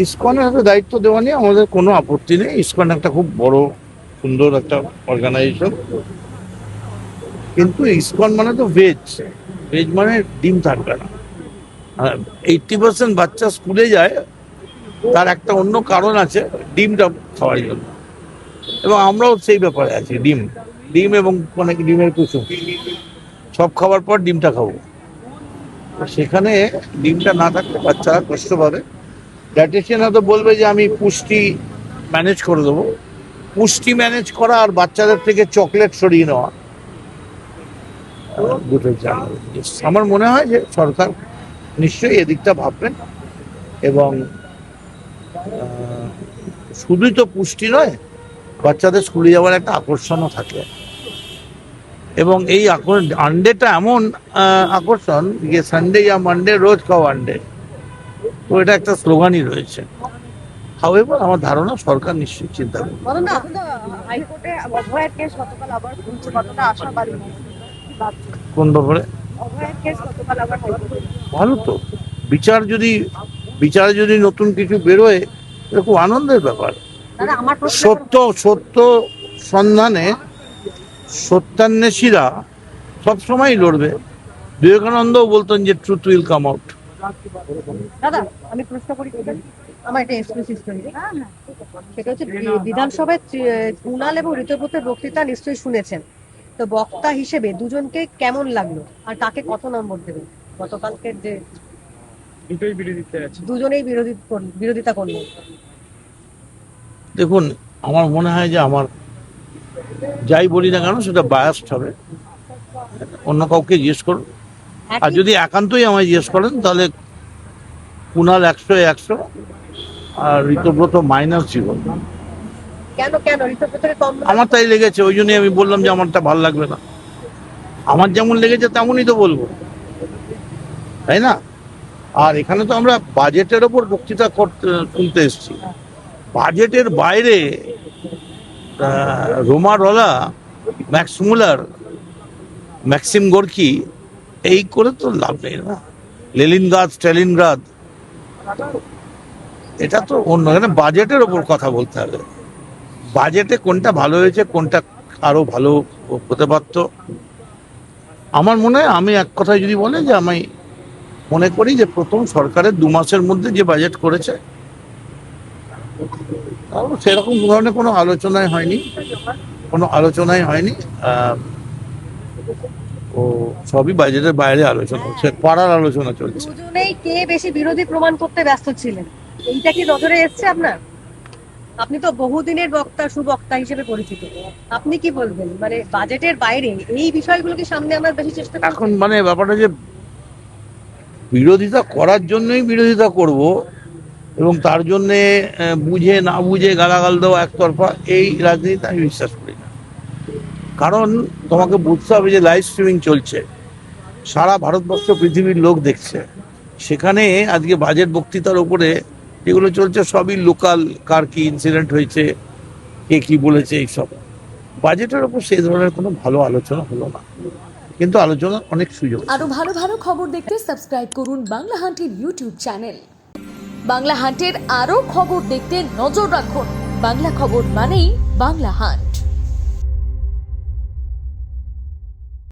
ইসকনের হাতে দায়িত্ব দেওয়া নিয়ে আমাদের কোনো আপত্তি নেই। ইসকন একটা খুব বড় সুন্দর একটা অর্গানাইজেশন, কিন্তু ইসকন মানে তো ভেজ, ভেজ মানে ডিম থাকবে না। 80% বাচ্চা স্কুলে যায়, তার একটা অন্য কারণ আছে, ডিমটা খাওয়ার জন্য। এবং আমরাও সেই ব্যাপারে আছি, ডিম ডিম এবং মানে ডিমের কুসুম সব খাওয়ার পর ডিমটা খাবো। তো সেখানে ডিমটা না থাকলে বাচ্চারা কষ্ট পাবে। ডায়েটিশিয়ান হয়তো বলবে যে আমি পুষ্টি ম্যানেজ করে দেবো। পুষ্টি ম্যানেজ করা আর বাচ্চাদের থেকে চকলেট সরিয়ে নেওয়া দুটোই জানা। আমার মনে হয় যে সরকার নিশ্চয়ই এদিকটা ভাববেন, এবং শুধুই তো পুষ্টি নয়, বাচ্চাদের স্কুলে যাওয়ার একটা আকর্ষণও থাকে। এবং এই আন্ডেটা এমন আকর্ষণ যে সানডে या মানডে রোজ খাও আন্ডে, তো এটা একটা স্লোগানই রয়েছে। হাউএভার আমার ধারণা সরকার নিশ্চয়ই চিন্তা করবে। কোন ব্যাপারে? ভালো তো, বিচারে যদি নতুন কিছু বেরোয়, এটা খুব আনন্দের ব্যাপার। সত্য সন্ধানে সত্যান্বেষীরা সবসময় লড়বে। বিবেকানন্দও বলতেন যে ট্রুথ উইল কাম আউট। দাদা আমি প্রশ্ন করি, আমার এটা এক্সক্লুসিভ স্টোরি। সেটা হচ্ছে বিধানসভায় কুণাল এবং ঋতব্রতের বক্তৃতা নিশ্চয়ই শুনেছেন, তো বক্তা হিসেবে দুজনকে কেমন লাগলো আর কাকে কত নম্বর দেবেন? গতকালকের যে দুজনেই বিরোধিতা করলেন। দেখুন, আমার মনে হয় যে আমার যাই বলি না কেন সেটা বায়াসড হবে। অন্য কাউকে জিজ্ঞেস করুন, আর যদি একান্তই আমায় জিজ্ঞেস করেন তাহলে কুণাল 100-100 আর ঋতব্রত -0। কেন কেন ঋতব্রতের কম? আমার তাই লেগেছে, ওই জন্যই আমি বললাম যে আমারটা ভালো লাগবে না। আমার যেমন লেগেছে তেমনই তো বলবো, তাই না? আর এখানে তো আমরা বাজেটের ওপর বক্তৃতা শুনতে এসেছি। বাজেটের বাইরে রোমারোলা, ম্যাক্স মুলার, ম্যাক্সিম গোর্কি এই করে তো লাভ নেই না। লেলিনগ্রাদ, স্টালিনগ্রাদ, এটা তো অন্য। এখানে বাজেটের ওপর কথা বলতে হবে। বাজেটে কোনটা ভালো হয়েছে, কোনটা আরো ভালো হতে পারত। আমার মনে হয়, আমি এক কথায় যদি বলে, যে আমি মনে করি যে প্রথম সরকারের 2 মাসের মধ্যে যে বাজেট করেছে, সেরকম ধরনের কোনো আলোচনাই হয়নি। ও সবই বাজেটের বাইরে আলোচনা হচ্ছে, পাড়ার আলোচনা চলছে। দুজনেই কে বেশি বিরোধী প্রমাণ করতে ব্যস্ত ছিলেন, এইটা কি নজরে এসছে আপনার? আপনি তো বহুদিনের সুবক্তা হিসেবে পরিচিত, আপনি কি বলবেন? মানে বাজেটের বাইরে এই বিষয়গুলোকে সামনে আনার বেশি চেষ্টা করছেন? এখন মানে ব্যাপারটা যে বিরোধিতা করার জন্যই বিরোধিতা করব, এবং তার জন্যে বুঝে না বুঝে গালাগাল দেওয়া একতরফা, এই রাজনীতি আমি বিশ্বাস করি না। কারণ তোমাকে বুঝতে হবে যে লাইভ স্ট্রিমিং চলছে, সারা ভারতবর্ষ পৃথিবীর লোক দেখছে। সেখানে আজকে বাজেট বক্তৃতার উপরে যেগুলো চলছে সবই লোকাল, কার কি ইনসিডেন্ট হয়েছে, কে কি বলেছে, এইসব। বাজেটের উপর সেই ধরনের কোনো ভালো আলোচনা হলো না, কিন্তু আলোচনার অনেক সুযোগ। আরো ভালো ভালো খবর দেখতে সাবস্ক্রাইব করুন বাংলা হান্টের ইউটিউব চ্যানেল। বাংলা হান্টের আরো খবর দেখতে নজর রাখুন। বাংলা খবর মানেই বাংলা হান্ট।